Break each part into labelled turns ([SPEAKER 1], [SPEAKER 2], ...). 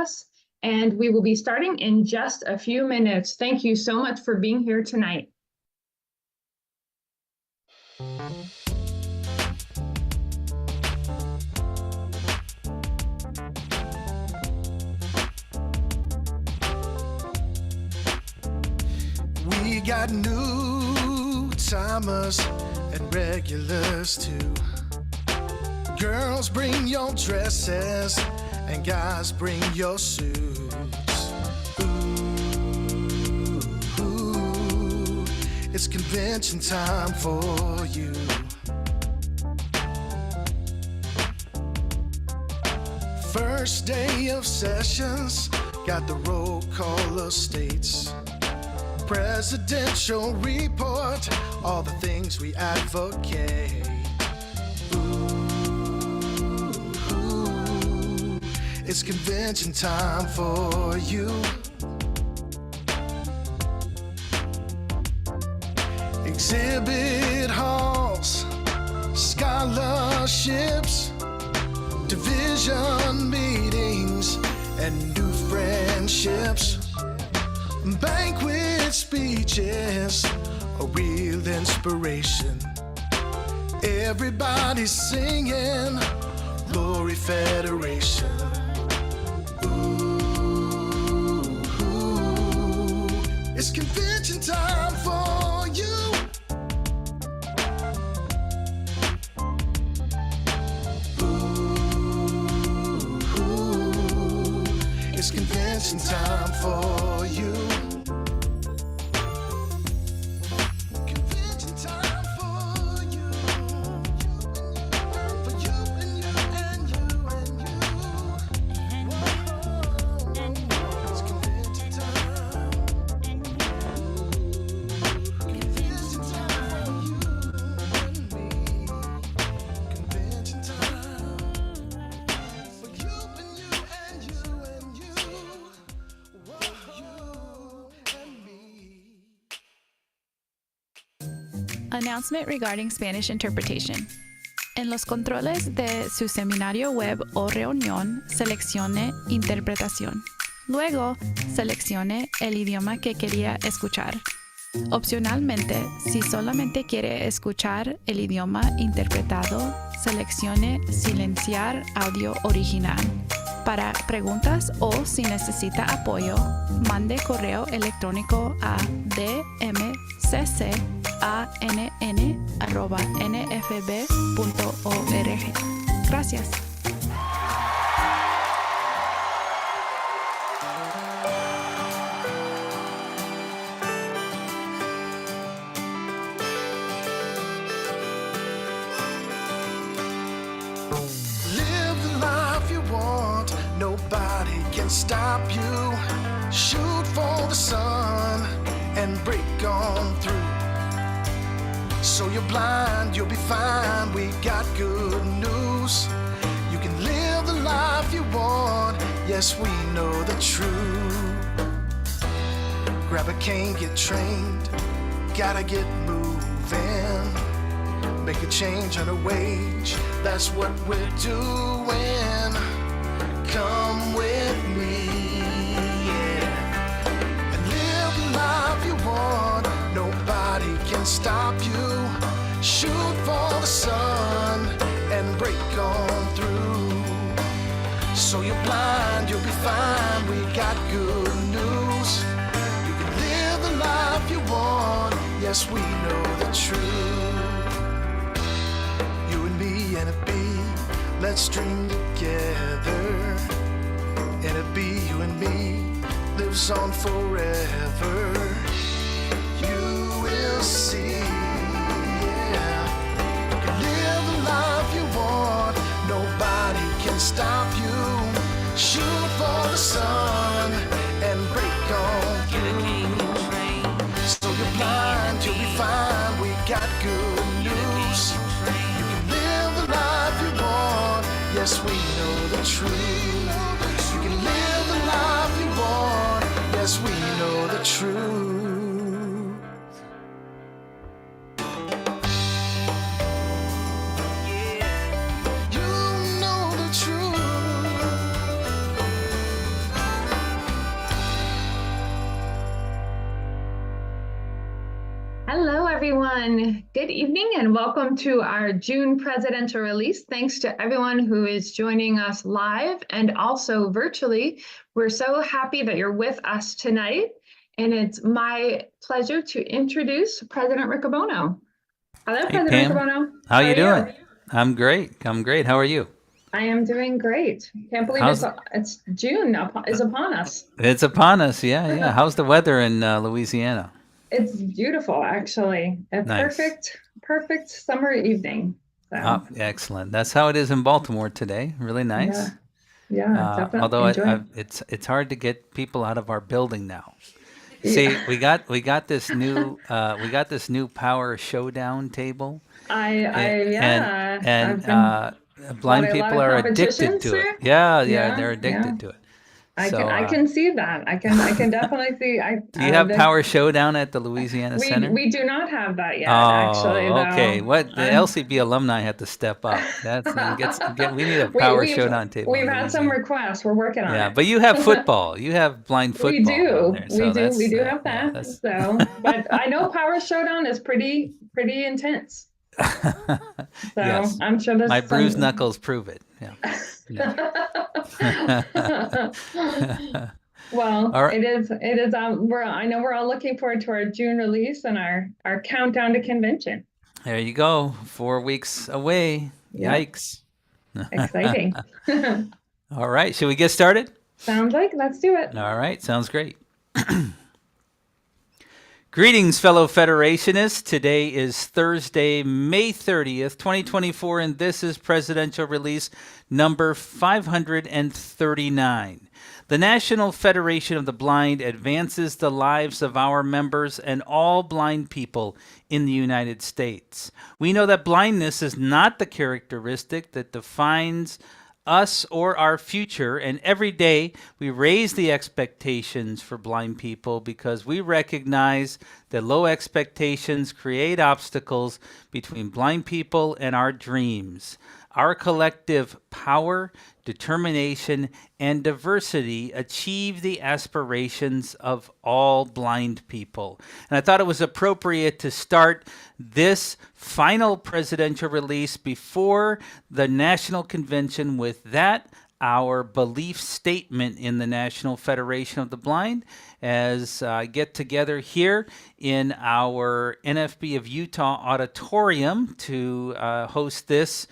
[SPEAKER 1] us, and we will be starting in just a few minutes. Thank you so much for being here tonight.
[SPEAKER 2] We got new timers and regulars too. Girls, bring your dresses, and guys, bring your suits. Ooh, it's convention time for you. First day of sessions, got the roll call of states. Presidential report, all the things we advocate. Ooh, it's convention time for you. Exhibit halls, scholarships, division meetings, and new friendships. Banquet speeches, a real inspiration. Everybody's singing Glory Federation. Ooh, it's convention time for you. Ooh, it's convention time for you.
[SPEAKER 3] Announcement regarding Spanish interpretation. En los controles de su seminario web o reunión, seleccione Interpretación. Luego, seleccione el idioma que quería escuchar. Opcionalmente, si solamente quiere escuchar el idioma interpretado, seleccione Silenciar audio original. Para preguntas o si necesita apoyo, mande correo electrónico a dmccann@nfb.org. Gracias.
[SPEAKER 2] Nobody can stop you. Shoot for the sun and break on through. So you're blind, you'll be fine. We got good news. You can live the life you want. Yes, we know the truth. Grab a cane, get trained. Gotta get moving. Make a change on a wage. That's what we're doing. Come with me, yeah, and live the life you want. Nobody can stop you. Shoot for the sun and break on through. So you're blind, you'll be fine. We got good news. You can live the life you want. Yes, we know the truth. You and me and a bee, let's dream together. And it be you and me lives on forever. You will see, yeah. You can live the life you want. Nobody can stop you. Shoot for the sun and break on through. So you're blind, you'll be fine. We got good news. You can live the life you want. Yes, we know the truth. You can live the life you want. Yes, we know the truth. Yeah, you know the truth.
[SPEAKER 1] everyone. Good evening and welcome to our June presidential release. Thanks to everyone who is joining us live and also virtually. We're so happy that you're with us tonight. And it's my pleasure to introduce President Riccobono. Hello,
[SPEAKER 4] Hey,
[SPEAKER 1] President
[SPEAKER 4] Pam.
[SPEAKER 1] Riccobono.
[SPEAKER 4] How you doing? I'm great. How are you?
[SPEAKER 1] I am doing great. Can't believe it's June is upon us.
[SPEAKER 4] It's upon us. Yeah. How's the weather in Louisiana?
[SPEAKER 1] It's beautiful, actually. A
[SPEAKER 4] Nice.
[SPEAKER 1] perfect summer evening. So,
[SPEAKER 4] Oh, excellent. That's how it is in Baltimore today. Really nice.
[SPEAKER 1] yeah, definitely.
[SPEAKER 4] Although
[SPEAKER 1] Enjoy.
[SPEAKER 4] it's hard to get people out of our building now. See, we got this new power showdown table.
[SPEAKER 1] Yeah.
[SPEAKER 4] And
[SPEAKER 1] I've been
[SPEAKER 4] blind
[SPEAKER 1] a lot
[SPEAKER 4] people
[SPEAKER 1] of
[SPEAKER 4] are addicted
[SPEAKER 1] competitions,
[SPEAKER 4] to
[SPEAKER 1] sir?
[SPEAKER 4] it. Yeah,
[SPEAKER 1] Yeah,
[SPEAKER 4] they're addicted to it.
[SPEAKER 1] I
[SPEAKER 4] So,
[SPEAKER 1] can see that. I can definitely see.
[SPEAKER 4] do you have Power Showdown at the Louisiana Center?
[SPEAKER 1] We do not have that yet,
[SPEAKER 4] Oh,
[SPEAKER 1] actually, though.
[SPEAKER 4] okay. What the LCB alumni had to step up. We need a Power Showdown table.
[SPEAKER 1] We've
[SPEAKER 4] in
[SPEAKER 1] had some
[SPEAKER 4] Louisiana.
[SPEAKER 1] requests. We're working on
[SPEAKER 4] Yeah,
[SPEAKER 1] it.
[SPEAKER 4] but you have football. You have blind football.
[SPEAKER 1] We do.
[SPEAKER 4] down there, so
[SPEAKER 1] We do have
[SPEAKER 4] yeah,
[SPEAKER 1] that. So, but I know Power Showdown is pretty intense. So
[SPEAKER 4] Yes.
[SPEAKER 1] I'm sure there's
[SPEAKER 4] My
[SPEAKER 1] some...
[SPEAKER 4] bruised knuckles prove it. Yeah.
[SPEAKER 1] Well,
[SPEAKER 4] All right.
[SPEAKER 1] it is. I know we're all looking forward to our June release and our countdown to convention.
[SPEAKER 4] There you go. 4 weeks away.
[SPEAKER 1] Yeah.
[SPEAKER 4] Yikes.
[SPEAKER 1] Exciting.
[SPEAKER 4] All right. Should we get started?
[SPEAKER 1] Sounds like let's do it.
[SPEAKER 4] All right. Sounds great. Greetings, fellow Federationists. Today is Thursday, May 30th, 2024, and this is Presidential Release number 539. The National Federation of the Blind advances the lives of our members and all blind people in the United States. We know that blindness is not the characteristic that defines us or our future, and every day we raise the expectations for blind people because we recognize that low expectations create obstacles between blind people and our dreams. Our collective power, determination, and diversity achieve the aspirations of all blind people. And I thought it was appropriate to start this final presidential release before the National Convention with that, our belief statement in the National Federation of the Blind, as I get together here in our NFB of Utah auditorium to host this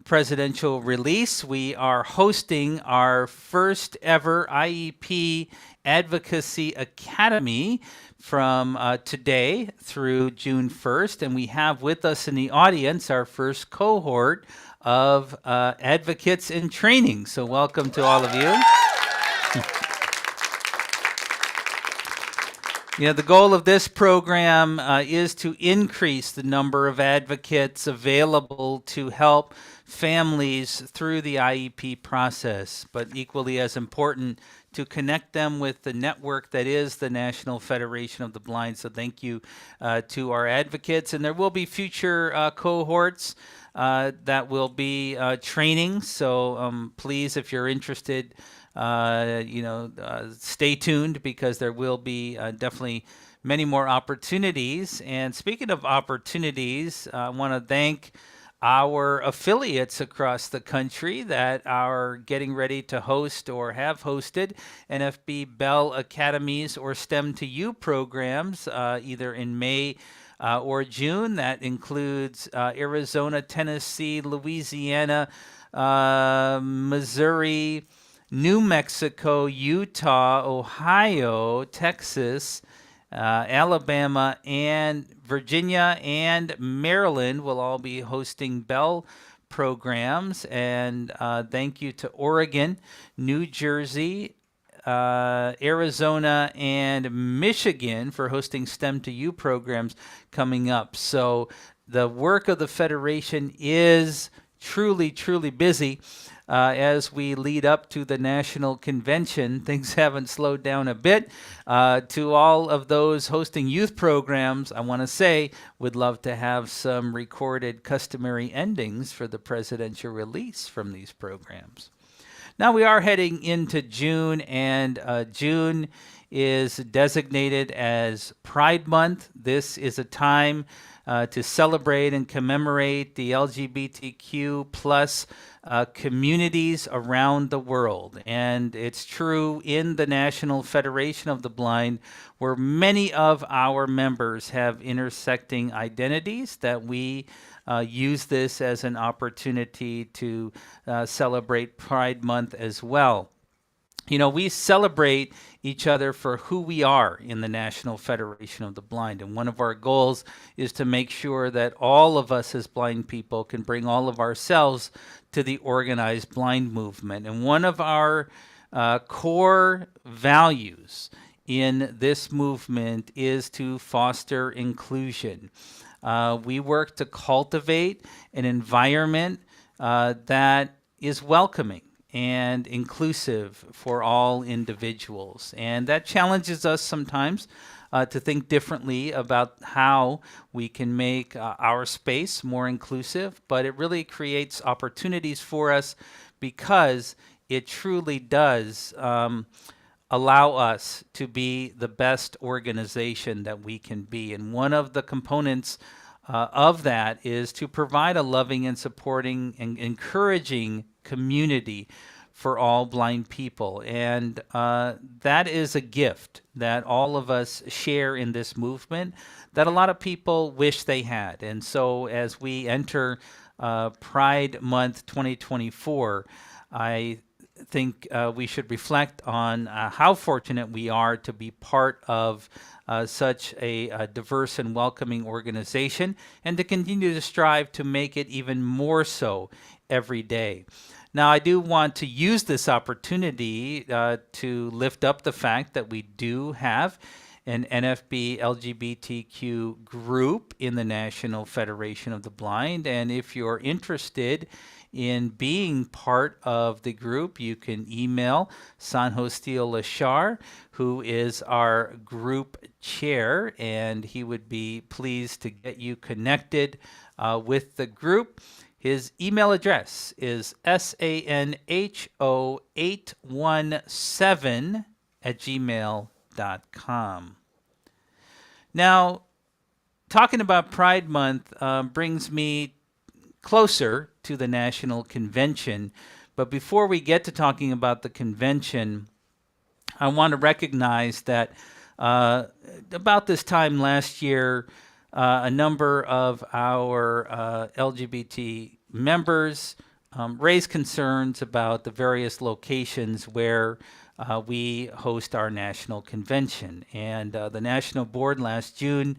[SPEAKER 4] presidential release. We are hosting our first ever IEP Advocacy Academy from today through June 1st. And we have with us in the audience our first cohort of advocates in training. So welcome to all of you. The goal of this program is to increase the number of advocates available to help families through the IEP process, but equally as important, to connect them with the network that is the National Federation of the Blind. So thank you to our advocates. And there will be future cohorts that will be training. So please, if you're interested, stay tuned because there will be definitely many more opportunities. And speaking of opportunities, I want to thank our affiliates across the country that are getting ready to host or have hosted NFB Bell Academies or STEM to You programs either in May or June. That includes Arizona, Tennessee, Louisiana, Missouri, New Mexico, Utah, Ohio, Texas, Alabama, and Virginia and Maryland will all be hosting Bell programs. And thank you to Oregon, New Jersey, Arizona, and Michigan for hosting STEM to You programs coming up. So the work of the Federation is truly, truly busy. As we lead up to the national convention, things haven't slowed down a bit. To all of those hosting youth programs, I want to say we'd love to have some recorded customary endings for the presidential release from these programs. Now we are heading into June, and June is designated as Pride Month. This is a time to celebrate and commemorate the LGBTQ plus communities around the world. And it's true in the National Federation of the Blind, where many of our members have intersecting identities, that we use this as an opportunity to celebrate Pride Month as well. You know, we celebrate each other for who we are in the National Federation of the Blind. And one of our goals is to make sure that all of us as blind people can bring all of ourselves to the organized blind movement. And one of our core values in this movement is to foster inclusion. We work to cultivate an environment that is welcoming and inclusive for all individuals. And that challenges us sometimes to think differently about how we can make our space more inclusive, but it really creates opportunities for us because it truly does allow us to be the best organization that we can be. And one of the components of that is to provide a loving and supporting and encouraging community for all blind people. And that is a gift that all of us share in this movement that a lot of people wish they had. And so as we enter Pride Month 2024, I think we should reflect on how fortunate we are to be part of such a diverse and welcoming organization, and to continue to strive to make it even more so every day. Now, I do want to use this opportunity to lift up the fact that we do have an NFB LGBTQ group in the National Federation of the Blind, and if you're interested in being part of the group, you can email Sanjostil Lashar, who is our group chair, and he would be pleased to get you connected with the group. His email address is sanho817@gmail.com. Now, talking about Pride Month brings me closer to the National Convention. But before we get to talking about the convention, I want to recognize that about this time last year, a number of our LGBT members raised concerns about the various locations where we host our national convention. And the National Board last June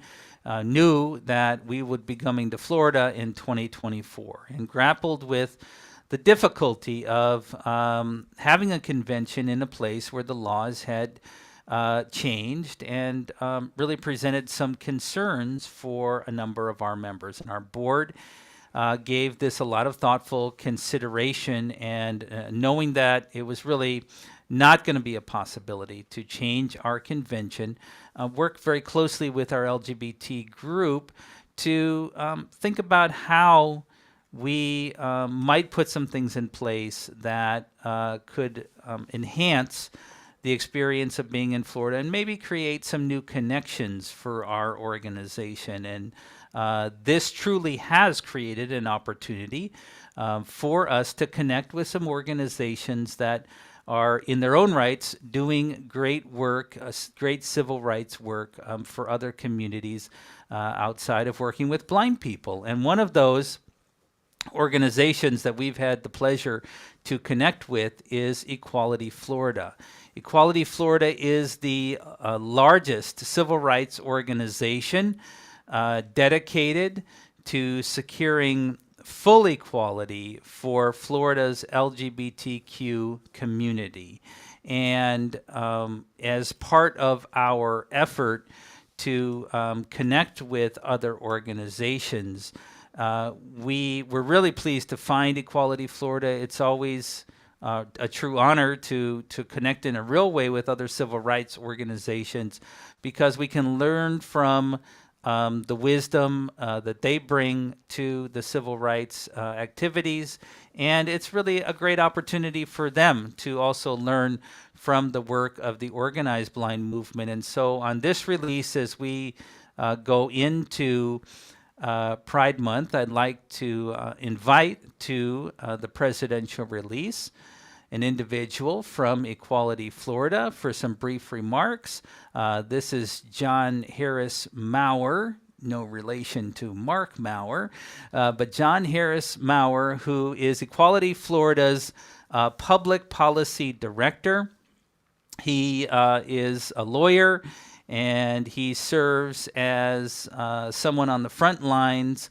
[SPEAKER 4] knew that we would be coming to Florida in 2024 and grappled with the difficulty of having a convention in a place where the laws had changed, and really presented some concerns for a number of our members. And our board gave this a lot of thoughtful consideration, and knowing that it was really not going to be a possibility to change our convention, worked very closely with our LGBT group to think about how we might put some things in place that could enhance the experience of being in Florida and maybe create some new connections for our organization. And this truly has created an opportunity for us to connect with some organizations that are in their own rights doing great work, great civil rights work for other communities outside of working with blind people. And one of those organizations that we've had the pleasure to connect with is Equality Florida. Equality Florida is the largest civil rights organization dedicated to securing full equality for Florida's LGBTQ community. And as part of our effort to connect with other organizations, we were really pleased to find Equality Florida. It's always a true honor to connect in a real way with other civil rights organizations, because we can learn from the wisdom that they bring to the civil rights activities. And it's really a great opportunity for them to also learn from the work of the organized blind movement. And so on this release, as we go into Pride Month, I'd like to invite to the presidential release an individual from Equality, Florida, for some brief remarks. This is John Harris Maurer, no relation to Mark Maurer, but John Harris Maurer, who is Equality Florida's public policy director. He is a lawyer, and he serves as someone on the front lines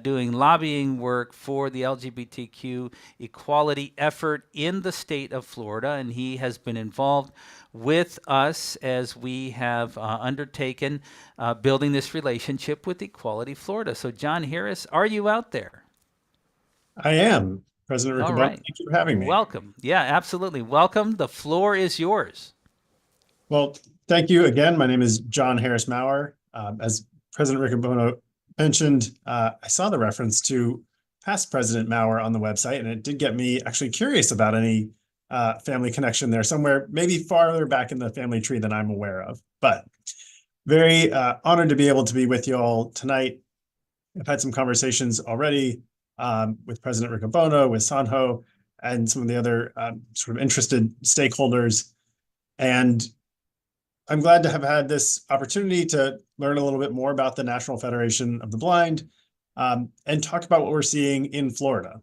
[SPEAKER 4] doing lobbying work for the LGBTQ equality effort in the state of Florida. And he has been involved with us as we have undertaken building this relationship with Equality Florida. So, John Harris, are you out there?
[SPEAKER 5] I am, President
[SPEAKER 4] All
[SPEAKER 5] Riccoboni.
[SPEAKER 4] right.
[SPEAKER 5] Thank you for having me.
[SPEAKER 4] Welcome. Yeah, absolutely. Welcome. The floor is yours.
[SPEAKER 5] Well, thank you again. My name is John Harris Maurer. As President Riccoboni mentioned, I saw the reference to past President Maurer on the website, and it did get me actually curious about any family connection there somewhere, maybe farther back in the family tree than I'm aware of. But very honored to be able to be with you all tonight. I've had some conversations already with President Riccoboni, with Sanho, and some of the other sort of interested stakeholders. And I'm glad to have had this opportunity to learn a little bit more about the National Federation of the Blind and talk about what we're seeing in Florida.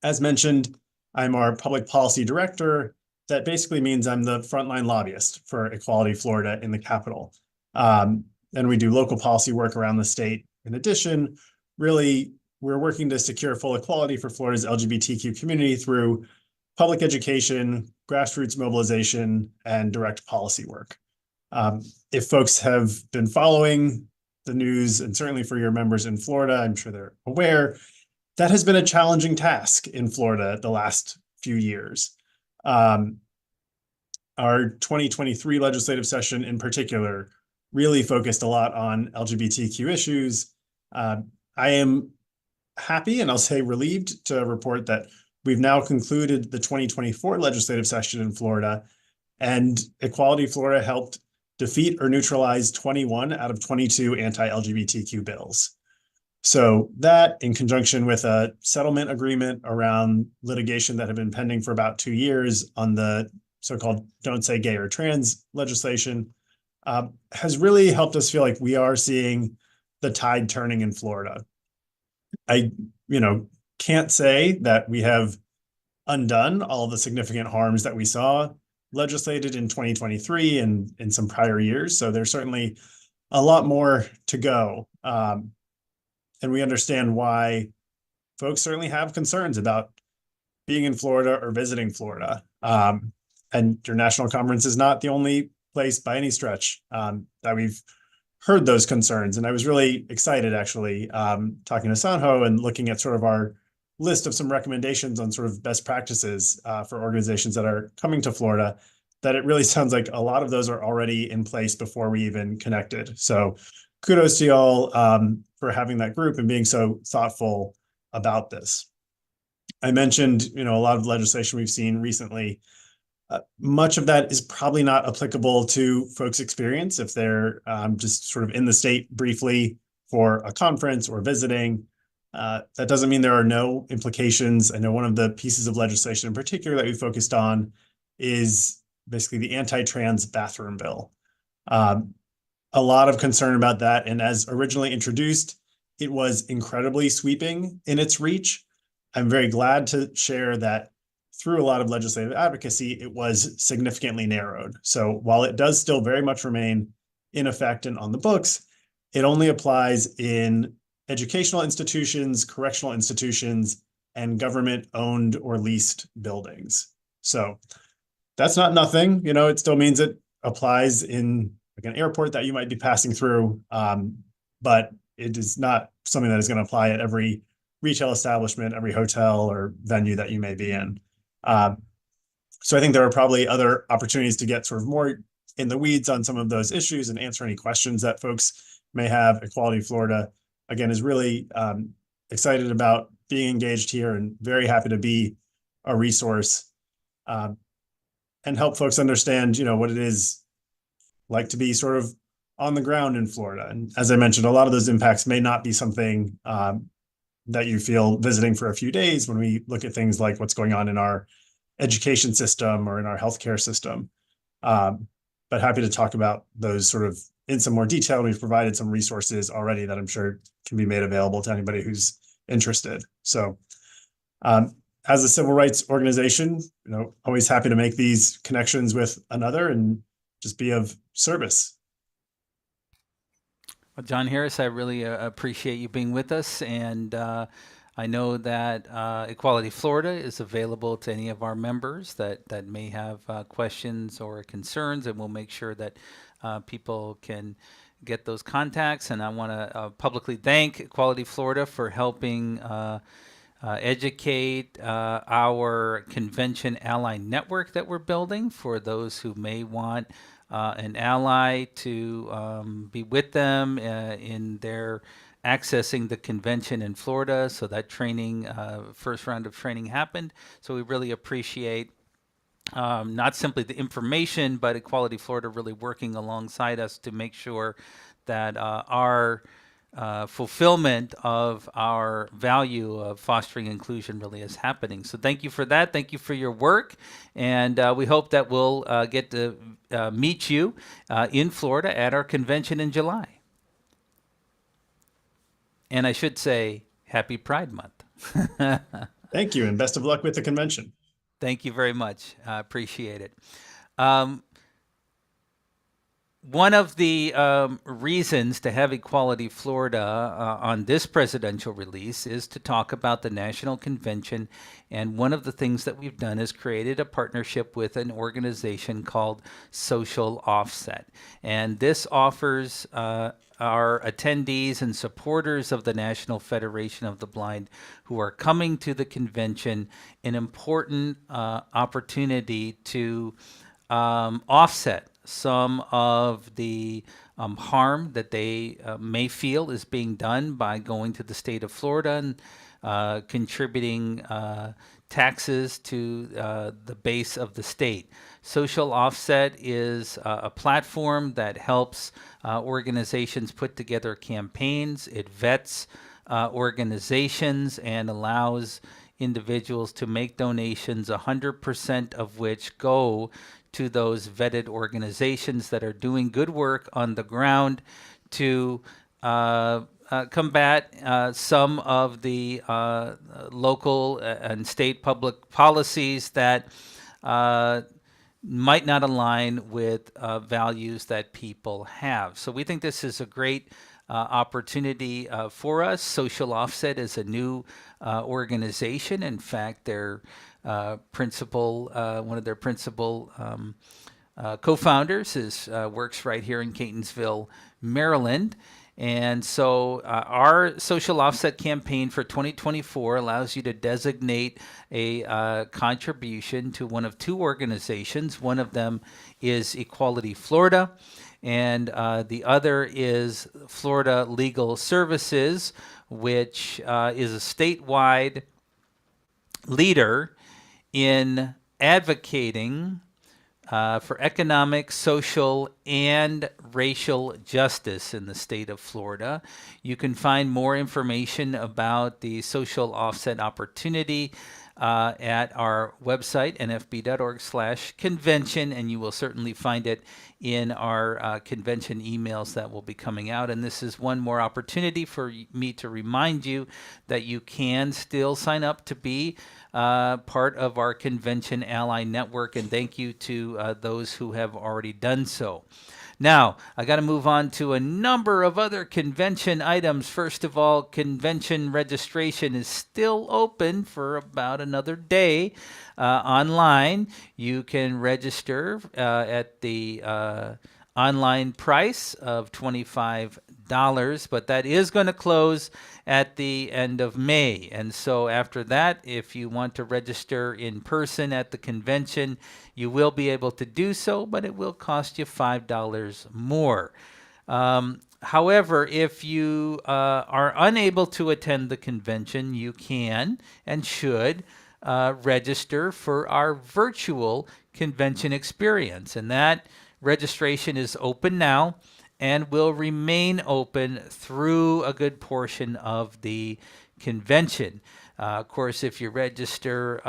[SPEAKER 5] As mentioned, I'm our public policy director. That basically means I'm the frontline lobbyist for Equality Florida in the Capitol. And we do local policy work around the state. In addition, really, we're working to secure full equality for Florida's LGBTQ community through public education, grassroots mobilization, and direct policy work. If folks have been following the news, and certainly for your members in Florida, I'm sure they're aware, that has been a challenging task in Florida the last few years. Our 2023 legislative session in particular really focused a lot on LGBTQ issues. I am happy, and I'll say relieved, to report that we've now concluded the 2024 legislative session in Florida, and Equality Florida helped defeat or neutralize 21 out of 22 anti-LGBTQ bills. So that, in conjunction with a settlement agreement around litigation that had been pending for about 2 years on the so-called Don't Say Gay or Trans legislation, has really helped us feel like we are seeing the tide turning in Florida. I, can't say that we have undone all of the significant harms that we saw legislated in 2023 and in some prior years. So there's certainly a lot more to go. And we understand why folks certainly have concerns about being in Florida or visiting Florida. And your national conference is not the only place by any stretch that we've heard those concerns. And I was really excited, actually, talking to Sanho and looking at sort of our list of some recommendations on sort of best practices for organizations that are coming to Florida, that it really sounds like a lot of those are already in place before we even connected. So kudos to y'all for having that group and being so thoughtful about this. I mentioned, a lot of legislation we've seen recently. Much of that is probably not applicable to folks' experience if they're just sort of in the state briefly for a conference or visiting. That doesn't mean there are no implications. I know one of the pieces of legislation in particular that we focused on is basically the anti-trans bathroom bill. A lot of concern about that. And as originally introduced, it was incredibly sweeping in its reach. I'm very glad to share that through a lot of legislative advocacy, it was significantly narrowed. So while it does still very much remain in effect and on the books, it only applies in educational institutions, correctional institutions, and government-owned or leased buildings. So that's not nothing. It still means it applies in like an airport that you might be passing through, but it is not something that is going to apply at every retail establishment, every hotel or venue that you may be in. So I think there are probably other opportunities to get sort of more in the weeds on some of those issues and answer any questions that folks may have, Equality Florida, again, is really excited about being engaged here and very happy to be a resource and help folks understand, what it is like to be sort of on the ground in Florida. And as I mentioned, a lot of those impacts may not be something that you feel visiting for a few days when we look at things like what's going on in our education system or in our healthcare system. But happy to talk about those sort of in some more detail. We've provided some resources already that I'm sure can be made available to anybody who's interested. So as a civil rights organization, always happy to make these connections with another and just be of service.
[SPEAKER 4] Well, John Harris, I really appreciate you being with us, and I know that Equality Florida is available to any of our members that may have questions or concerns, and we'll make sure that people can get those contacts. And I want to publicly thank Equality Florida for helping educate our convention ally network that we're building for those who may want an ally to be with them in their accessing the convention in Florida. So that training, first round of training happened. So we really appreciate not simply the information, but Equality Florida really working alongside us to make sure that our fulfillment of our value of fostering inclusion really is happening. So thank you for that. Thank you for your work. And we hope that we'll get to meet you in Florida at our convention in July. And I should say, happy Pride Month.
[SPEAKER 5] Thank you, and best of luck with the convention.
[SPEAKER 4] Thank you very much. I appreciate it. One of the reasons to have Equality Florida on this presidential release is to talk about the National Convention. And one of the things that we've done is created a partnership with an organization called Social Offset. And this offers our attendees and supporters of the National Federation of the Blind who are coming to the convention an important opportunity to offset some of the harm that they may feel is being done by going to the state of Florida and contributing taxes to the base of the state. Social Offset is a platform that helps organizations put together campaigns. It vets organizations and allows individuals to make donations, 100% of which go to those vetted organizations that are doing good work on the ground to combat some of the local and state public policies that might not align with values that people have. So we think this is a great opportunity for us. Social Offset is a new organization. In fact, their one of their principal co-founders works right here in Catonsville, Maryland. And so our Social Offset campaign for 2024 allows you to designate a contribution to one of two organizations. One of them is Equality Florida, and the other is Florida Legal Services, which is a statewide leader in advocating for economic, social, and racial justice in the state of Florida. You can find more information about the Social Offset opportunity at our website, nfb.org/convention, and you will certainly find it in our convention emails that will be coming out. And this is one more opportunity for me to remind you that you can still sign up to be part of our Convention Ally Network, and thank you to those who have already done so. Now, I got to move on to a number of other convention items. First of all, convention registration is still open for about another day online. You can register at the online price of $25, but that is going to close at the end of May. And so after that, if you want to register in person at the convention, you will be able to do so, but it will cost you $5 more. However, if you are unable to attend the convention, you can and should register for our virtual convention experience. And that registration is open now and will remain open through a good portion of the convention. Of course, if you register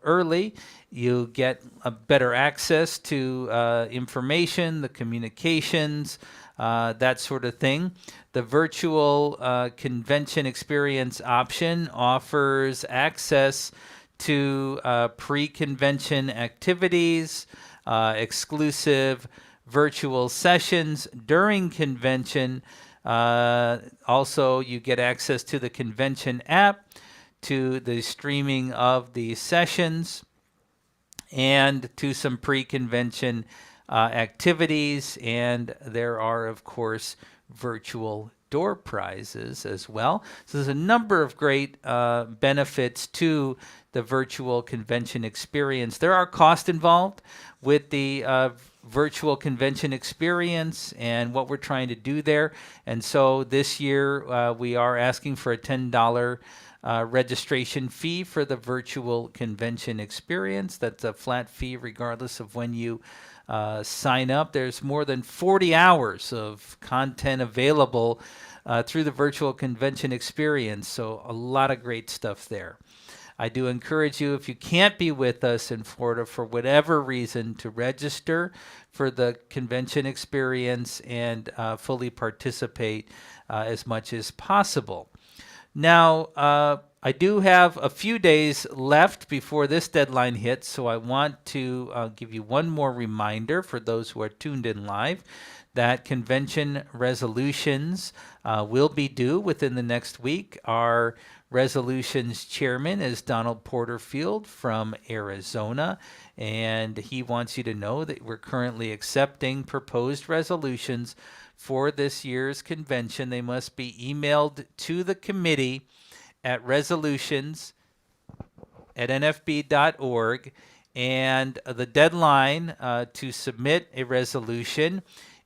[SPEAKER 4] early, you get a better access to information, the communications, that sort of thing. The virtual convention experience option offers access to pre-convention activities, exclusive virtual sessions during convention. Also, you get access to the convention app, to the streaming of the sessions, and to some pre-convention activities. And there are, of course, virtual door prizes as well. So there's a number of great benefits to the virtual convention experience. There are costs involved with the virtual convention experience and what we're trying to do there. And so this year we are asking for a $10 registration fee for the virtual convention experience. That's a flat fee regardless of when you sign up. There's more than 40 hours of content available through the virtual convention experience, so a lot of great stuff there. I do encourage you, if you can't be with us in Florida for whatever reason, to register for the convention experience and fully participate as much as possible. Now, I do have a few days left before this deadline hits, so I want to give you one more reminder for those who are tuned in live that convention resolutions will be due within the next week. Our resolutions chairman is Donald Porterfield from Arizona, and he wants you to know that we're currently accepting proposed resolutions for this year's convention. They must be emailed to the committee at resolutions@nfb.org, and the deadline to submit a resolution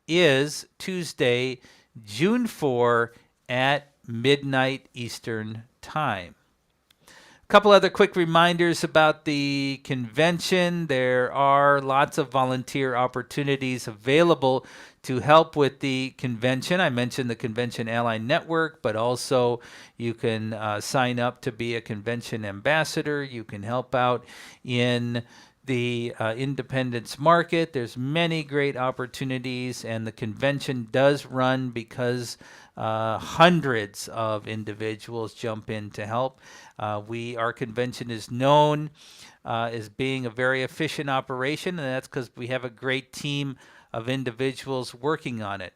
[SPEAKER 4] is Tuesday, June 4 at midnight Eastern Time. A couple other quick reminders about the convention. There are lots of volunteer opportunities available to help with the convention. I mentioned the Convention Ally Network, but also you can sign up to be a convention ambassador. You can help out in the independence market. There's many great opportunities, and the convention does run because hundreds of individuals jump in to help. Our convention is known as being a very efficient operation, and that's because we have a great team of individuals working on it.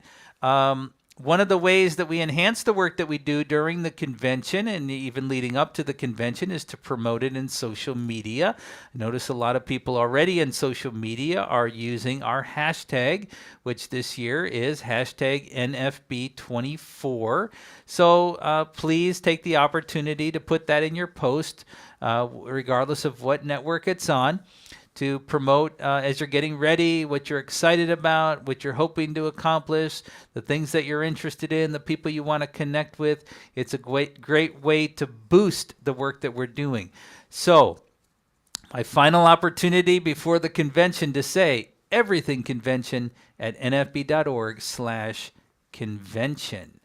[SPEAKER 4] One of the ways that we enhance the work that we do during the convention and even leading up to the convention is to promote it in social media. I notice a lot of people already in social media are using our hashtag, which this year is hashtag NFB24. So please take the opportunity to put that in your post, regardless of what network it's on, to promote as you're getting ready, what you're excited about, what you're hoping to accomplish, the things that you're interested in, the people you want to connect with. It's a great way to boost the work that we're doing. So, my final opportunity before the convention to say everything convention at nfb.org/convention.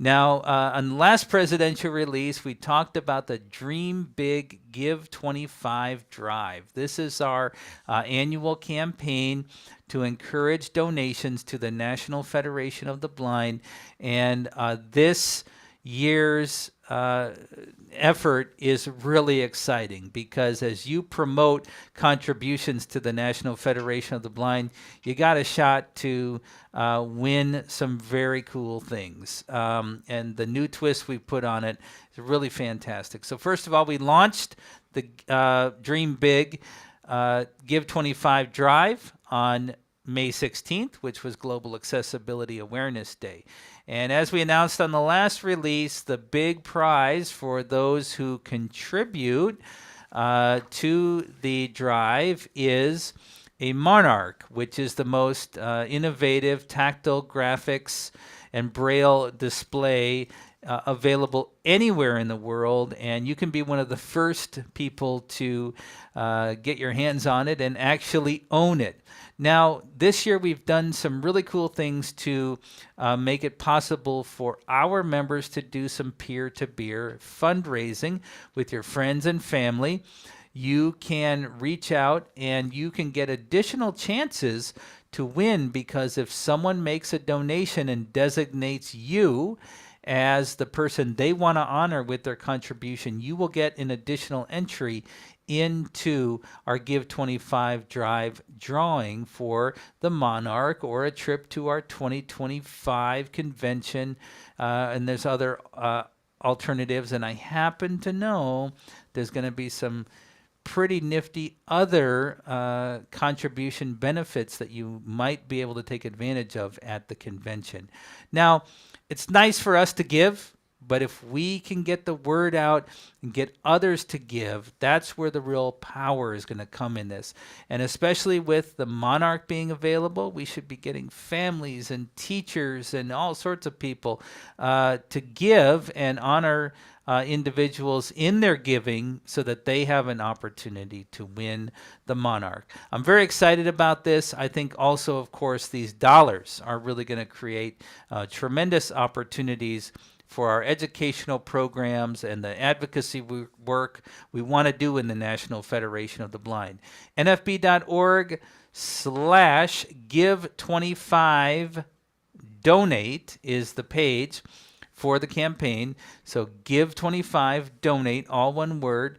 [SPEAKER 4] Now, on the last presidential release, we talked about the Dream Big Give 25 drive. This is our annual campaign to encourage donations to the National Federation of the Blind. And this year's effort is really exciting because as you promote contributions to the National Federation of the Blind, you got a shot to win some very cool things. And the new twist we put on it is really fantastic. So first of all, we launched the Dream Big Give 25 drive on May 16th, which was Global Accessibility Awareness Day. And as we announced on the last release, the big prize for those who contribute to the drive is a Monarch, which is the most innovative tactile graphics and braille display available anywhere in the world, and you can be one of the first people to get your hands on it and actually own it. Now, this year we've done some really cool things to make it possible for our members to do some peer-to-peer fundraising with your friends and family. You can reach out and you can get additional chances to win, because if someone makes a donation and designates you as the person they want to honor with their contribution, you will get an additional entry into our Give 25 Drive drawing for the Monarch or a trip to our 2025 convention. And there's other alternatives. And I happen to know there's going to be some pretty nifty other contribution benefits that you might be able to take advantage of at the convention. Now, it's nice for us to give, but if we can get the word out and get others to give, that's where the real power is going to come in this. And especially with the Monarch being available, we should be getting families and teachers and all sorts of people to give and honor individuals in their giving so that they have an opportunity to win the Monarch. I'm very excited about this. I think also, of course, these dollars are really going to create tremendous opportunities for our educational programs and the advocacy work we want to do in the National Federation of the Blind. NFB.org/give25 donate is the page for the campaign. So Give 25, donate, all one word.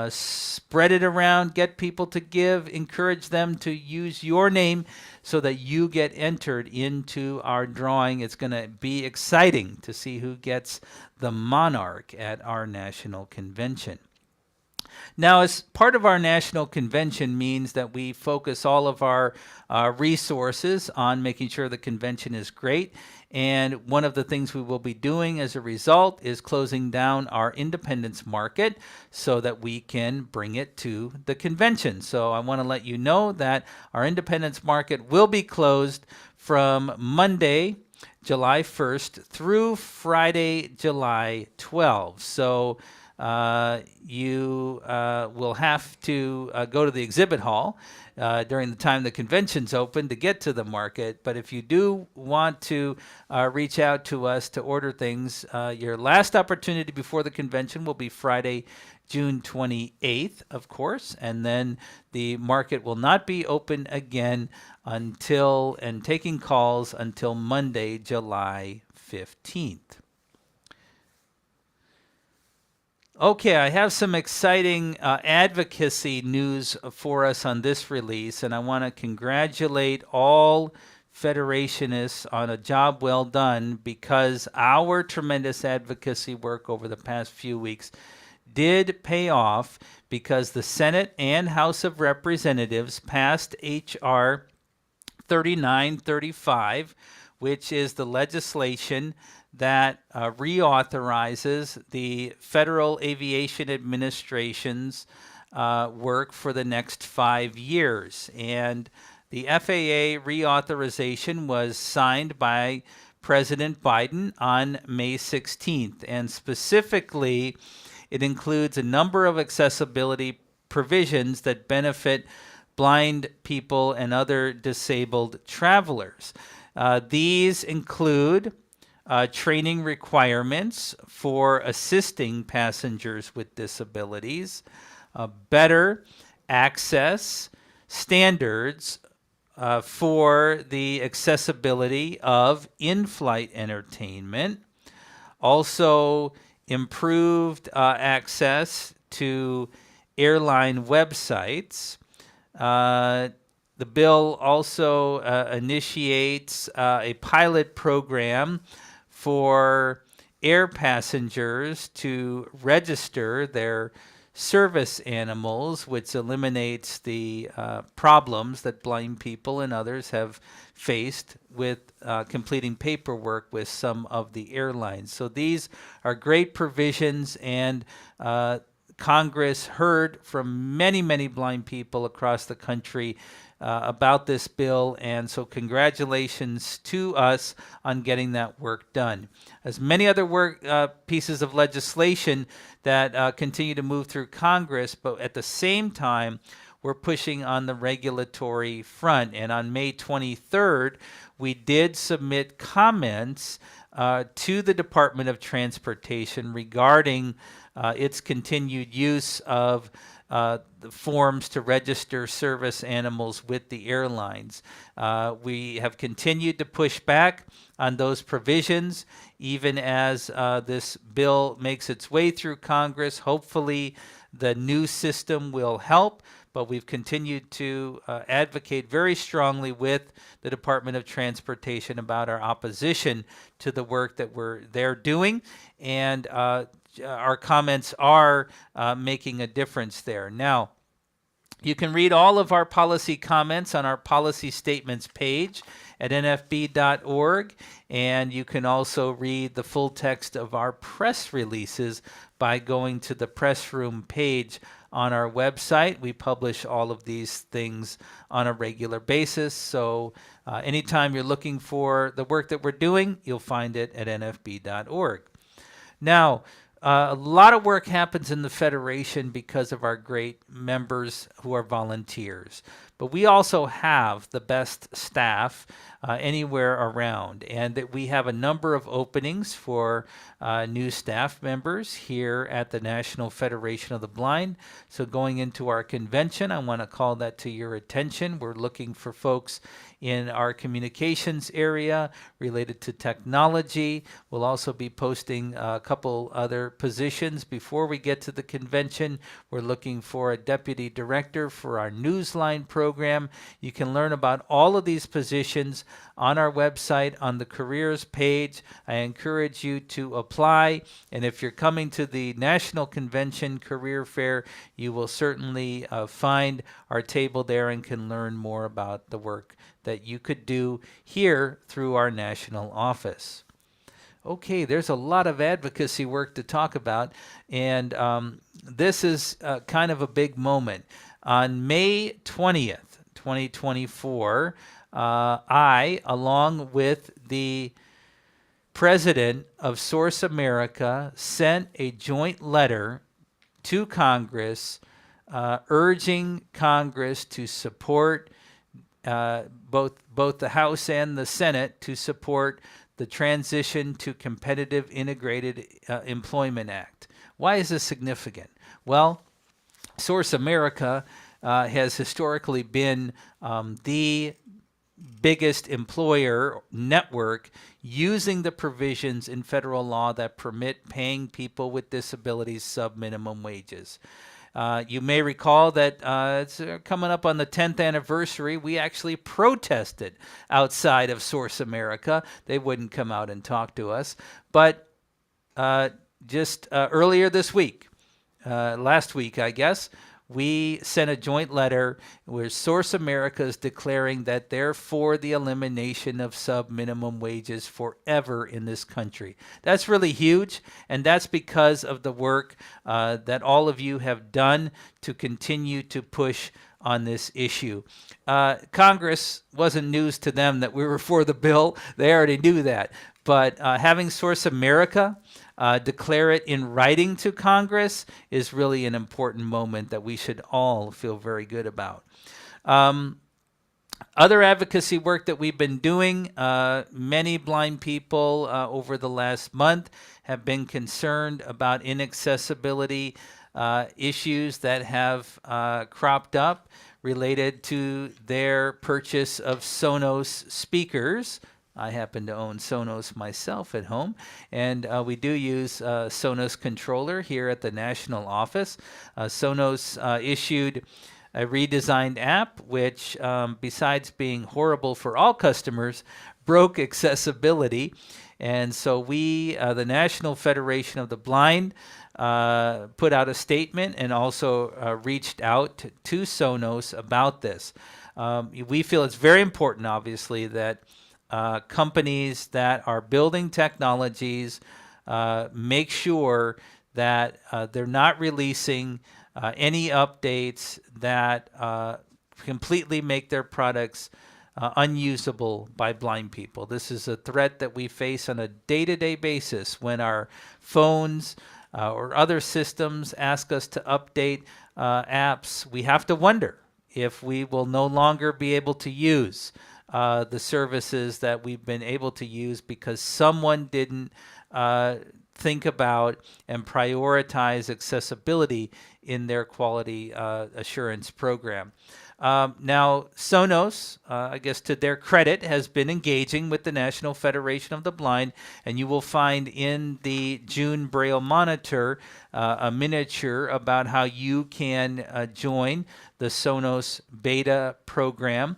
[SPEAKER 4] Spread it around, get people to give, encourage them to use your name so that you get entered into our drawing. It's going to be exciting to see who gets the Monarch at our national convention. Now, as part of our national convention means that we focus all of our resources on making sure the convention is great. And one of the things we will be doing as a result is closing down our Independence Market so that we can bring it to the convention. So I want to let you know that our Independence Market will be closed from Monday, July 1st through Friday, July 12th. So you will have to go to the exhibit hall during the time the convention's open to get to the market. But if you do want to reach out to us to order things, your last opportunity before the convention will be Friday, June 28th, of course, and then the market will not be open again until, and taking calls until Monday, July 15th. Okay, I have some exciting advocacy news for us on this release, and I want to congratulate all Federationists on a job well done, because our tremendous advocacy work over the past few weeks did pay off, because the Senate and House of Representatives passed H.R. 3935, which is the legislation that reauthorizes the Federal Aviation Administration's work for the next 5 years. And the FAA reauthorization was signed by President Biden on May 16th. And specifically, it includes a number of accessibility provisions that benefit blind people and other disabled travelers. These include training requirements for assisting passengers with disabilities, better access standards for the accessibility of in-flight entertainment, also improved access to airline websites. The bill also initiates a pilot program for air passengers to register their service animals, which eliminates the problems that blind people and others have faced with completing paperwork with some of the airlines. So these are great provisions, and Congress heard from many, many blind people across the country about this bill, and so congratulations to us on getting that work done. As many other pieces of legislation that continue to move through Congress, but at the same time, we're pushing on the regulatory front. And on May 23rd, we did submit comments to the Department of Transportation regarding its continued use of the forms to register service animals with the airlines. We have continued to push back on those provisions, even as this bill makes its way through Congress. Hopefully, the new system will help, but we've continued to advocate very strongly with the Department of Transportation about our opposition to the work that they're doing, and our comments are making a difference there. Now, you can read all of our policy comments on our policy statements page at nfb.org, and you can also read the full text of our press releases by going to the press room page on our website. We publish all of these things on a regular basis, so anytime you're looking for the work that we're doing, you'll find it at nfb.org. Now, a lot of work happens in the Federation because of our great members who are volunteers. But we also have the best staff anywhere around, and that we have a number of openings for new staff members here at the National Federation of the Blind. So going into our convention, I want to call that to your attention. We're looking for folks in our communications area related to technology. We'll also be posting a couple other positions before we get to the convention. We're looking for a deputy director for our Newsline program. You can learn about all of these positions on our website on the careers page. I encourage you to apply, and if you're coming to the National Convention Career Fair, you will certainly find our table there and can learn more about the work that you could do here through our national office. Okay, there's a lot of advocacy work to talk about, and this is kind of a big moment. On May 20th, 2024, I, along with the president of Source America, sent a joint letter to Congress urging Congress to support both the House and the Senate to support the Transition to Competitive Integrated Employment Act. Why is this significant? Well, Source America has historically been the biggest employer network using the provisions in federal law that permit paying people with disabilities sub-minimum wages. You may recall that it's coming up on the 10th anniversary. We actually protested outside of Source America. They wouldn't come out and talk to us. But just earlier this week, last week, I guess, we sent a joint letter where Source America is declaring that they're for the elimination of sub-minimum wages forever in this country. That's really huge, and that's because of the work that all of you have done to continue to push on this issue. Congress wasn't news to them that we were for the bill. They already knew that. But having Source America declare it in writing to Congress is really an important moment that we should all feel very good about. Other advocacy work that we've been doing, many blind people over the last month have been concerned about inaccessibility issues that have cropped up related to their purchase of Sonos speakers. I happen to own Sonos myself at home, and we do use Sonos controller here at the national office. Sonos issued a redesigned app, which besides being horrible for all customers, broke accessibility. And so we, the National Federation of the Blind, put out a statement and also reached out to Sonos about this. We feel it's very important, obviously, that companies that are building technologies make sure that they're not releasing any updates that completely make their products unusable by blind people. This is a threat that we face on a day-to-day basis when our phones or other systems ask us to update apps. We have to wonder if we will no longer be able to use the services that we've been able to use because someone didn't think about and prioritize accessibility in their quality assurance program. Now, Sonos, I guess to their credit, has been engaging with the National Federation of the Blind, and you will find in the June Braille Monitor a miniature about how you can join the Sonos beta program.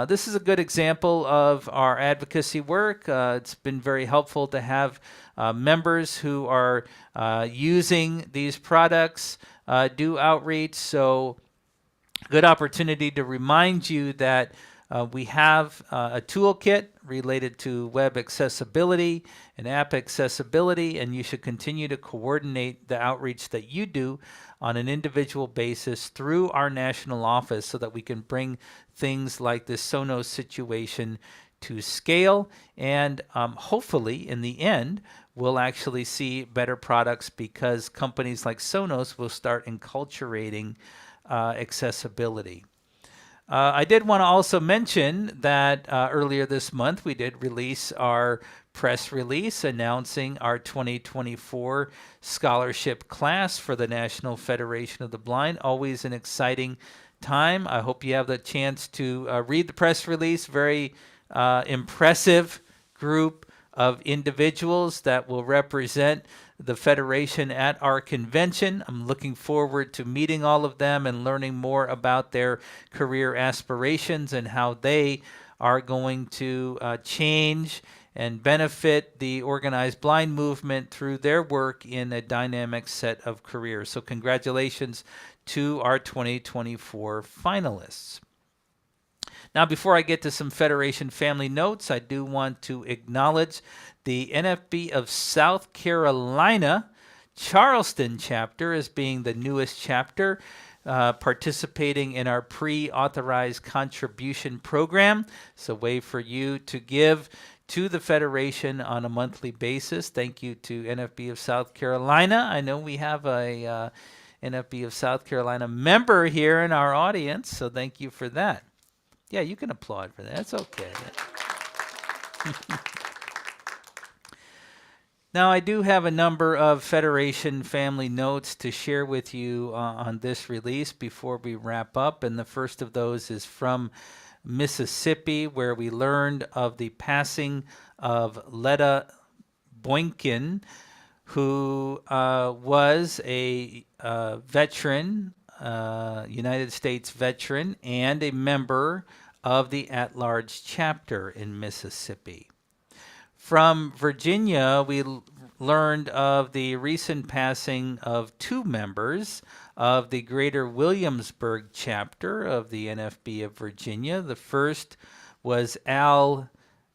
[SPEAKER 4] This is a good example of our advocacy work. It's been very helpful to have members who are using these products do outreach. So good opportunity to remind you that we have a toolkit related to web accessibility and app accessibility, and you should continue to coordinate the outreach that you do on an individual basis through our national office so that we can bring things like this Sonos situation to scale, and hopefully in the end we'll actually see better products because companies like Sonos will start enculturating accessibility. I did want to also mention that earlier this month we did release our press release announcing our 2024 scholarship class for the National Federation of the Blind. Always an exciting time. I hope you have the chance to read the press release. Very impressive group of individuals that will represent the Federation at our convention. I'm looking forward to meeting all of them and learning more about their career aspirations and how they are going to change and benefit the organized blind movement through their work in a dynamic set of careers. So congratulations to our 2024 finalists. Now, before I get to some Federation family notes, I do want to acknowledge the NFB of South Carolina Charleston chapter as being the newest chapter participating in our pre-authorized contribution program. It's a way for you to give to the Federation on a monthly basis. Thank you to NFB of South Carolina. I know we have a NFB of South Carolina member here in our audience, so thank you for that. Yeah, you can applaud for that. That's okay. Now, I do have a number of Federation family notes to share with you on this release before we wrap up. And the first of those is from Mississippi, where we learned of the passing of Letta Boykin, who was a veteran, United States veteran, and a member of the at-large chapter in Mississippi. From Virginia, we learned of the recent passing of two members of the Greater Williamsburg chapter of the NFB of Virginia. The first was Al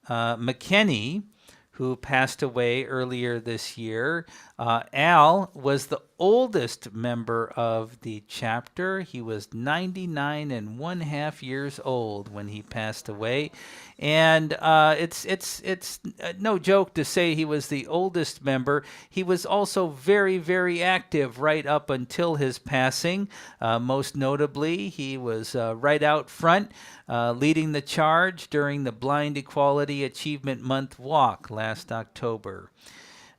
[SPEAKER 4] McKinney, who passed away earlier this year. Al was the oldest member of the chapter. He was 99 and 1/2 years old when he passed away. And it's no joke to say he was the oldest member. He was also very, very active right up until his passing. Most notably, he was right out front leading the charge during the Blind Equality Achievement Month walk last October.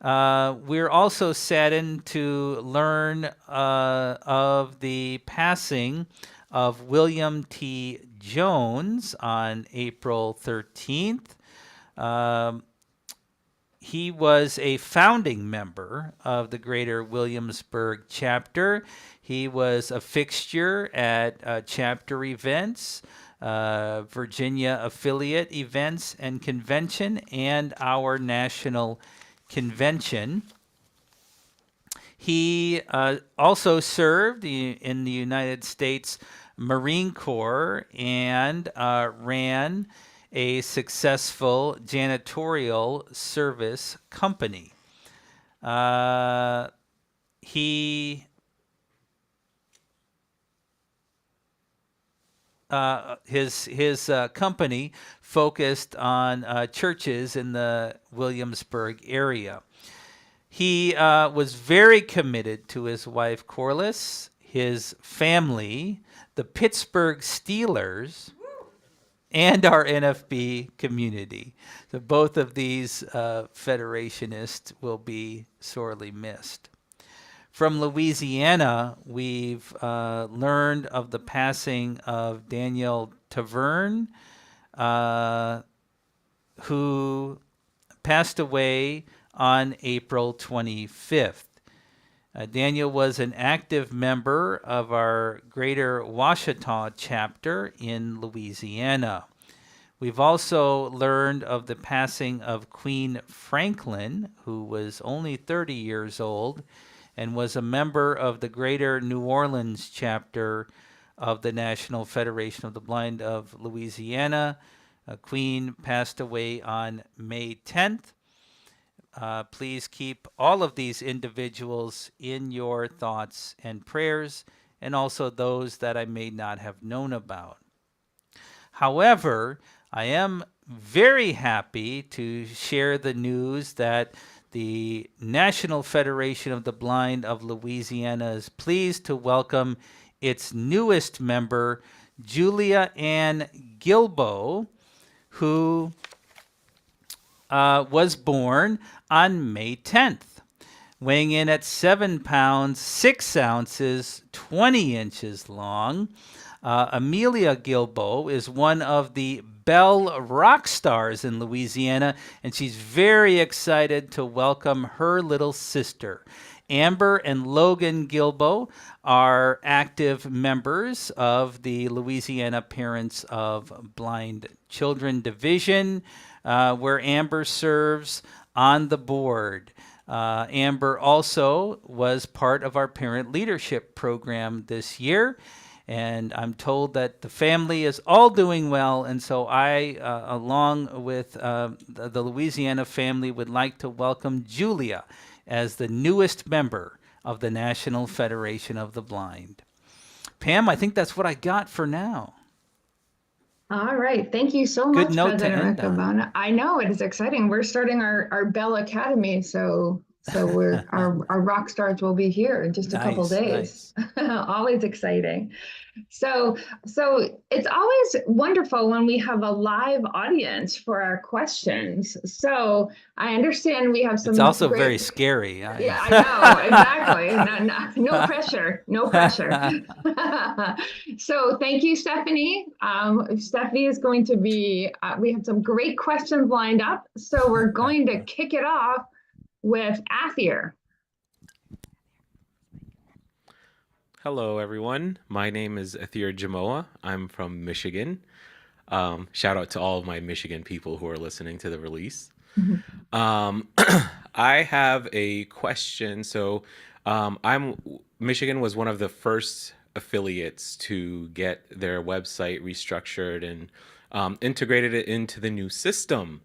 [SPEAKER 4] We're also saddened to learn of the passing of William T. Jones on April 13th. He was a founding member of the Greater Williamsburg chapter. He was a fixture at chapter events, Virginia affiliate events and convention, and our national convention. He also served in the United States Marine Corps and ran a successful janitorial service company. He, 'cause his company focused on churches in the Williamsburg area. He was very committed to his wife Corliss, his family, the Pittsburgh Steelers, and our NFB community. So both of these Federationists will be sorely missed. From Louisiana, we've learned of the passing of Daniel Taverne, who passed away on April 25th. Daniel was an active member of our Greater Ouachita chapter in Louisiana. We've also learned of the passing of Queen Franklin, who was only 30 years old and was a member of the Greater New Orleans chapter of the National Federation of the Blind of Louisiana. Queen passed away on May 10th. Please keep all of these individuals in your thoughts and prayers, and also those that I may not have known about. However, I am very happy to share the news that the National Federation of the Blind of Louisiana is pleased to welcome its newest member, Julia Ann Gilbo, who was born on May 10th, weighing in at 7 pounds, 6 ounces, 20 inches long. Amelia Gilbo is one of the Belle rock stars in Louisiana, and she's very excited to welcome her little sister. Amber and Logan Gilbo are active members of the Louisiana Parents of Blind Children Division, where Amber serves on the board. Amber also was part of our parent leadership program this year, and I'm told that the family is all doing well, and so I, along with the Louisiana family, would like to welcome Julia as the newest member of the National Federation of the Blind. Pam, I think that's what I got for now.
[SPEAKER 1] All right. Thank you so
[SPEAKER 4] Good
[SPEAKER 1] much,
[SPEAKER 4] note to
[SPEAKER 1] President
[SPEAKER 4] end on.
[SPEAKER 1] Riccobona. I know it is exciting. We're starting our Bell Academy, so we're our rock stars will be here in just a couple days. Always exciting. So it's always wonderful when we have a live audience for our questions. So I understand we have some.
[SPEAKER 4] It's also
[SPEAKER 1] great...
[SPEAKER 4] very scary.
[SPEAKER 1] Yeah, I know, exactly. No pressure, no pressure. So thank you, Stephanie. Stephanie is going to be, we have some great questions lined up. So we're going to kick it off with Athir.
[SPEAKER 6] Hello, everyone. My name is Athir Jamoa. I'm from Michigan. Shout out to all of my Michigan people who are listening to the release. I have a question. So Michigan was one of the first affiliates to get their website restructured and integrated it into the new system.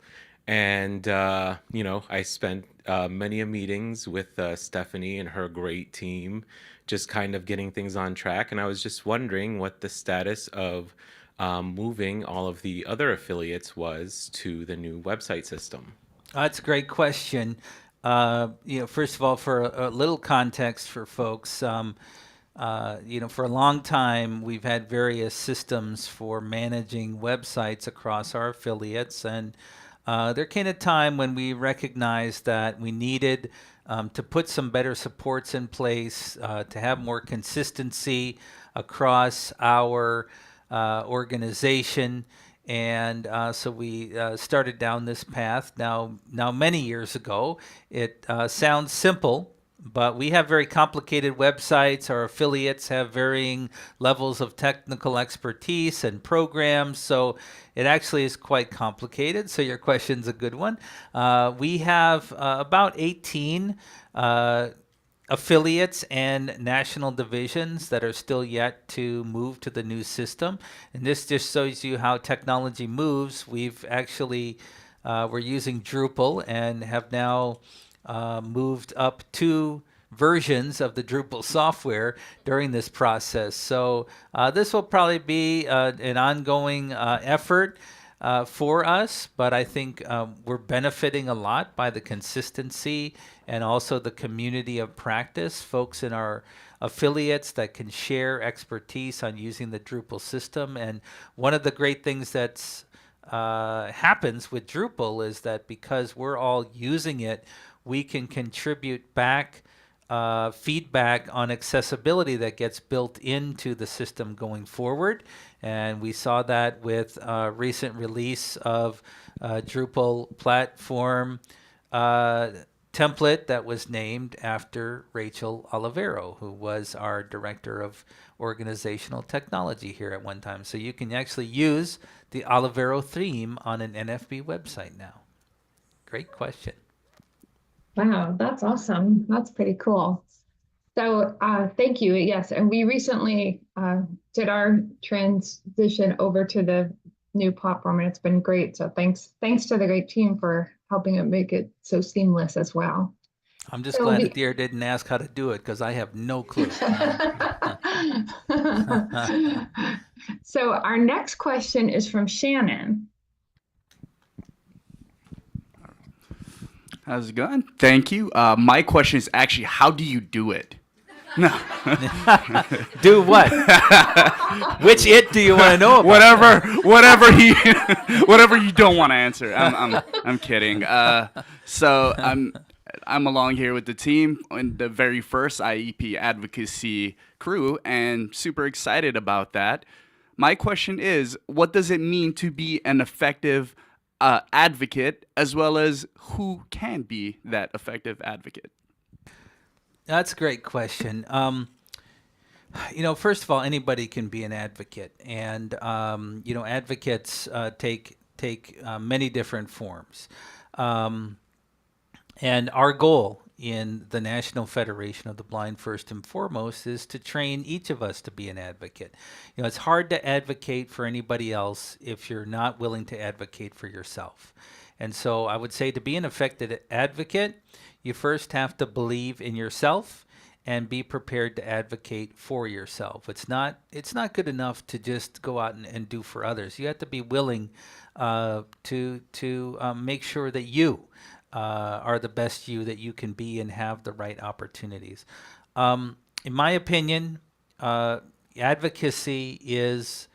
[SPEAKER 6] And, I spent many meetings with Stephanie and her great team, just kind of getting things on track. And I was just wondering what the status of moving all of the other affiliates was to the new website system.
[SPEAKER 4] That's a great question. First of all, for a little context for folks, for a long time, we've had various systems for managing websites across our affiliates. And there came a time when we recognized that we needed to put some better supports in place, to have more consistency across our organization. And so we started down this path now many years ago. It sounds simple, but we have very complicated websites. Our affiliates have varying levels of technical expertise and programs, so it actually is quite complicated. So your question's a good one. We have about 18 affiliates and national divisions that are still yet to move to the new system. And this just shows you how technology moves. We've actually, we're using Drupal and have now moved up 2 versions of the Drupal software during this process. So this will probably be an ongoing effort for us, but I think we're benefiting a lot by the consistency and also the community of practice, folks in our affiliates that can share expertise on using the Drupal system. And one of the great things that's happens with Drupal is that because we're all using it, we can contribute back feedback on accessibility that gets built into the system going forward. And we saw that with recent release of Drupal platform template that was named after Rachel Olivero, who was our director of organizational technology here at one time. So you can actually use the Olivero theme on an NFB website now. Great question.
[SPEAKER 1] Wow, that's awesome. That's pretty cool. So thank you. Yes, and we recently did our transition over to the new platform, and it's been great. So thanks to the great team for helping it make it so seamless as well.
[SPEAKER 4] I'm just glad that Dear didn't ask how to do it because I have no clue.
[SPEAKER 1] So our next question is from Shannon.
[SPEAKER 7] How's it going? Thank you. My question is actually, how do you do it? No.
[SPEAKER 4] Do what? Which it do you want to know about?
[SPEAKER 7] Whatever you don't want to answer. I'm kidding. So I'm along here with the team in the very first IEP advocacy crew, and super excited about that. My question is, what does it mean to be an effective advocate, as well as who can be that effective advocate?
[SPEAKER 4] That's a great question. First of all, anybody can be an advocate, and advocates take many different forms. And our goal in the National Federation of the Blind, first and foremost, is to train each of us to be an advocate. It's hard to advocate for anybody else if you're not willing to advocate for yourself. And so I would say to be an effective advocate, you first have to believe in yourself and be prepared to advocate for yourself. It's not good enough to just go out and do for others. You have to be willing to make sure that you are the best you that you can be and have the right opportunities. In my opinion, advocacy is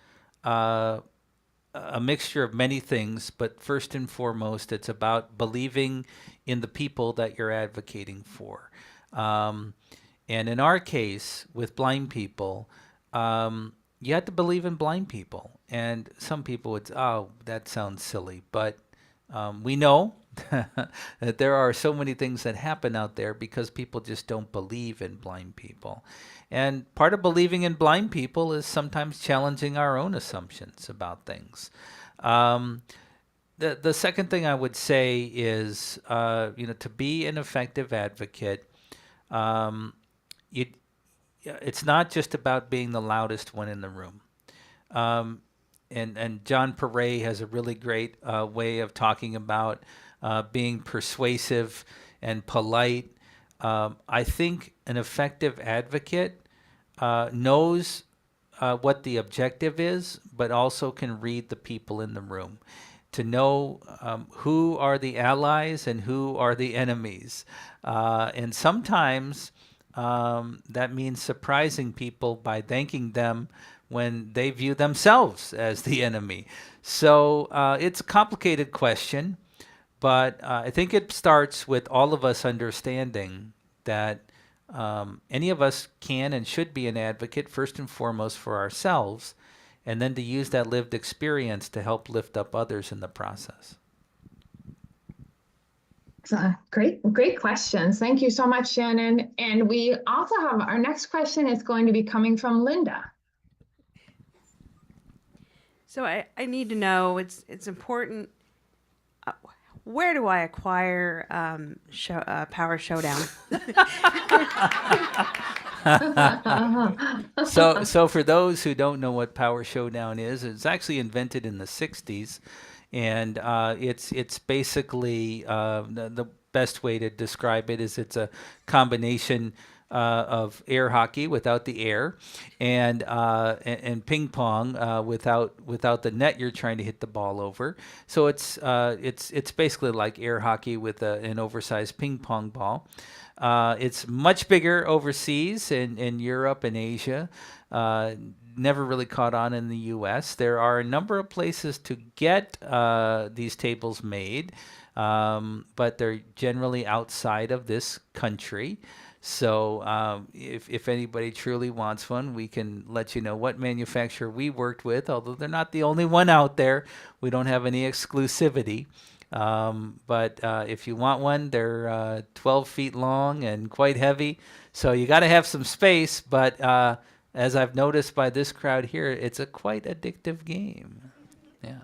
[SPEAKER 4] a mixture of many things, but first and foremost, it's about believing in the people that you're advocating for. And in our case, with blind people, you have to believe in blind people. And some people would, oh, that sounds silly, but we know that there are so many things that happen out there because people just don't believe in blind people. And part of believing in blind people is sometimes challenging our own assumptions about things. The second thing I would say is, to be an effective advocate, it's not just about being the loudest one in the room. And John Perret has a really great way of talking about being persuasive and polite. I think an effective advocate knows what the objective is, but also can read the people in the room to know who are the allies and who are the enemies. And sometimes that means surprising people by thanking them when they view themselves as the enemy. So it's a complicated question, but I think it starts with all of us understanding that any of us can and should be an advocate first and foremost for ourselves, and then to use that lived experience to help lift up others in the process.
[SPEAKER 1] Great questions. Thank you so much, Shannon. And we also have our next question is going to be coming from Linda.
[SPEAKER 8] So I need to know, it's important, where do I acquire Power Showdown?
[SPEAKER 4] So for those who don't know what Power Showdown is, it's actually invented in the 60s. And it's basically the best way to describe it is it's a combination of air hockey without the air, and ping pong without the net you're trying to hit the ball over. So it's basically like air hockey with an oversized ping pong ball. It's much bigger overseas in Europe and Asia. Never really caught on in the U.S. There are a number of places to get these tables made, but they're generally outside of this country. So if anybody truly wants one, we can let you know what manufacturer we worked with, although they're not the only one out there. We don't have any exclusivity. But if you want one, they're 12 feet long and quite heavy. So you got to have some space. But as I've noticed by this crowd here, it's a quite addictive game. Yeah.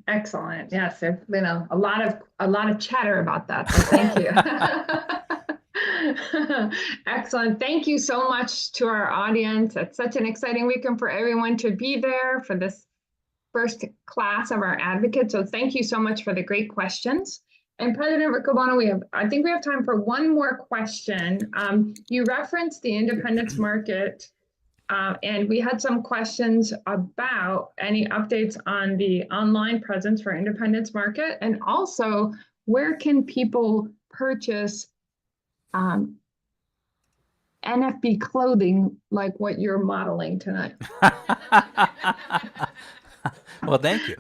[SPEAKER 1] Excellent. Yes, there's been a lot of chatter about that. So thank you. Excellent. Thank you so much to our audience. It's such an exciting weekend for everyone to be there for this first class of our advocates. So thank you so much for the great questions. And President Riccobono, I think we have time for one more question. You referenced the independence market. And we had some questions about any updates on the online presence for Independence Market, and also where can people purchase NFB clothing like what you're modeling tonight?
[SPEAKER 4] Well, thank you.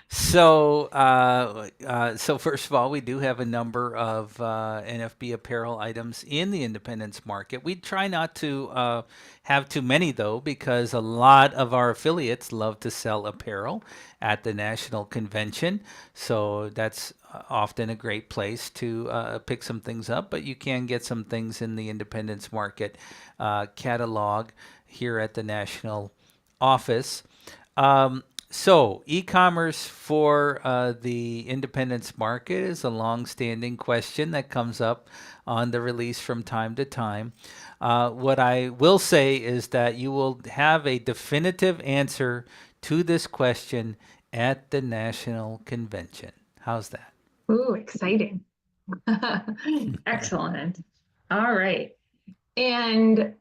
[SPEAKER 4] So first of all, we do have a number of NFB apparel items in the independence market. We try not to have too many, though, because a lot of our affiliates love to sell apparel at the national convention. So that's often a great place to pick some things up. But you can get some things in the independence market catalog here at the national office. So e-commerce for the independence market is a long-standing question that comes up on the release from time to time. What I will say is that you will have a definitive answer to this question at the national convention. How's that?
[SPEAKER 1] Ooh, exciting. Excellent. All right. And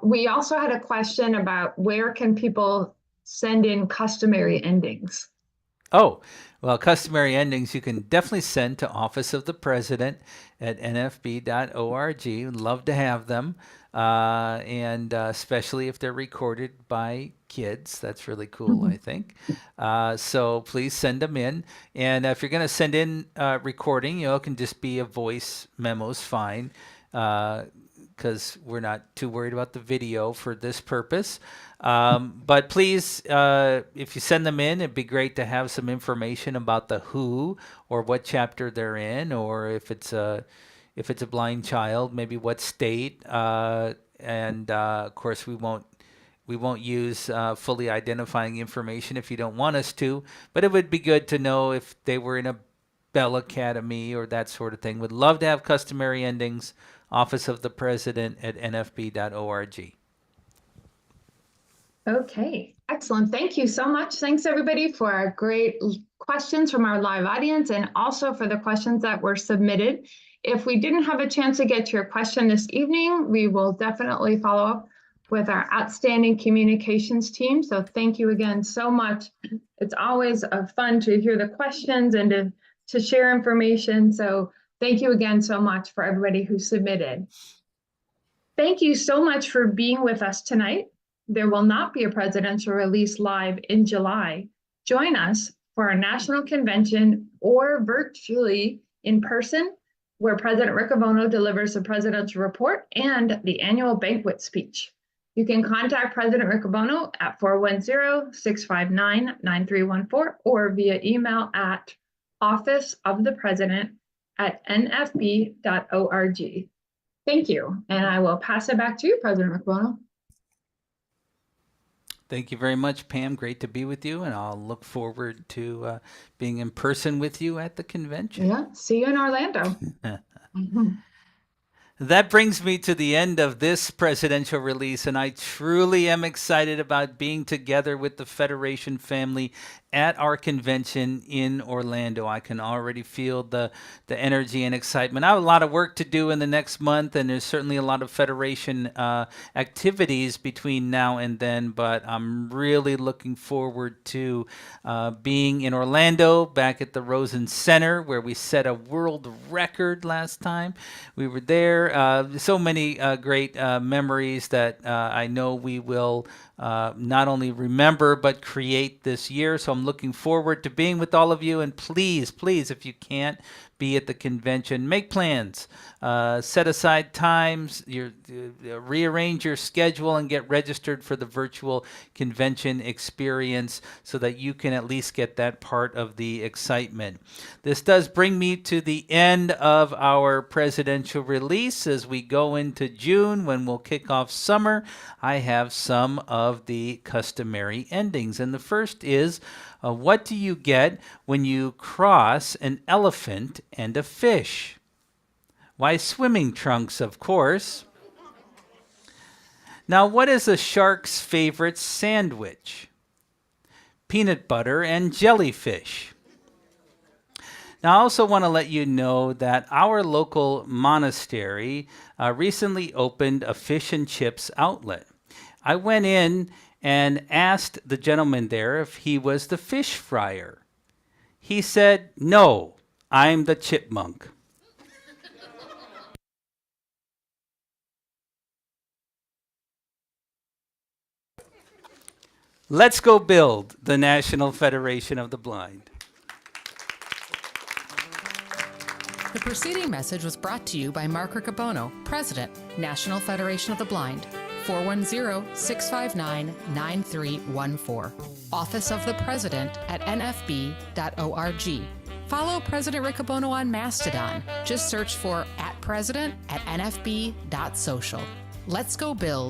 [SPEAKER 1] we also had a question about where can people send in customary endings?
[SPEAKER 4] Oh, well, customary endings you can definitely send to Office of the President at nfb.org. Love to have them, and especially if they're recorded by kids. That's really cool, I think. So please send them in. And if you're going to send in recording, it can just be a voice memo's fine, because we're not too worried about the video for this purpose. But please, if you send them in, it'd be great to have some information about the who or what chapter they're in, or if it's a blind child, maybe what state. And of course, we won't use fully identifying information if you don't want us to. But it would be good to know if they were in a Bell Academy or that sort of thing. Would love to have customary endings. Office of the President at nfb.org.
[SPEAKER 1] Okay, excellent. Thank you so much. Thanks everybody for our great questions from our live audience, and also for the questions that were submitted. If we didn't have a chance to get to your question this evening, we will definitely follow up with our outstanding communications team. So thank you again so much. It's always fun to hear the questions and to share information. So thank you again so much for everybody who submitted. Thank you so much for being with us tonight. There will not be a presidential release live in July. Join us for our national convention or virtually in person, where President Riccobono delivers the presidential report and the annual banquet speech. You can contact President Riccobono at 410-659-9314 or via email at officeofthepresident@nfb.org. Thank you, and I will pass it back to you, President Riccobono.
[SPEAKER 4] Thank you very much, Pam. Great to be with you, and I'll look forward to being in person with you at the convention.
[SPEAKER 1] Yeah, see you in Orlando.
[SPEAKER 4] That brings me to the end of this presidential release, and I truly am excited about being together with the Federation family at our convention in Orlando. I can already feel the energy and excitement. I have a lot of work to do in the next month, and there's certainly a lot of Federation activities between now and then, but I'm really looking forward to being in Orlando, back at the Rosen Center, where we set a world record last time we were there. So many great memories that I know we will not only remember but create this year. So I'm looking forward to being with all of you. And please, if you can't be at the convention, make plans, set aside times, rearrange your schedule, and get registered for the virtual convention experience so that you can at least get that part of the excitement. This does bring me to the end of our presidential release. As we go into June, when we'll kick off summer, I have some of the customary endings. And the first is, what do you get when you cross an elephant and a fish? Why, swimming trunks, of course. Now, what is a shark's favorite sandwich? Peanut butter and jellyfish. Now, I also want to let you know that our local monastery recently opened a fish and chips outlet. I went in and asked the gentleman there if he was the fish fryer. He said, "No, I'm the chipmunk." Let's go build the National Federation of the Blind.
[SPEAKER 9] The preceding message was brought to you by Mark Riccobono, President, National Federation of the Blind, 410-659-9314. Office of the President at nfb.org. Follow President Riccobono on Mastodon. Just search for @president@nfb.social. Let's go build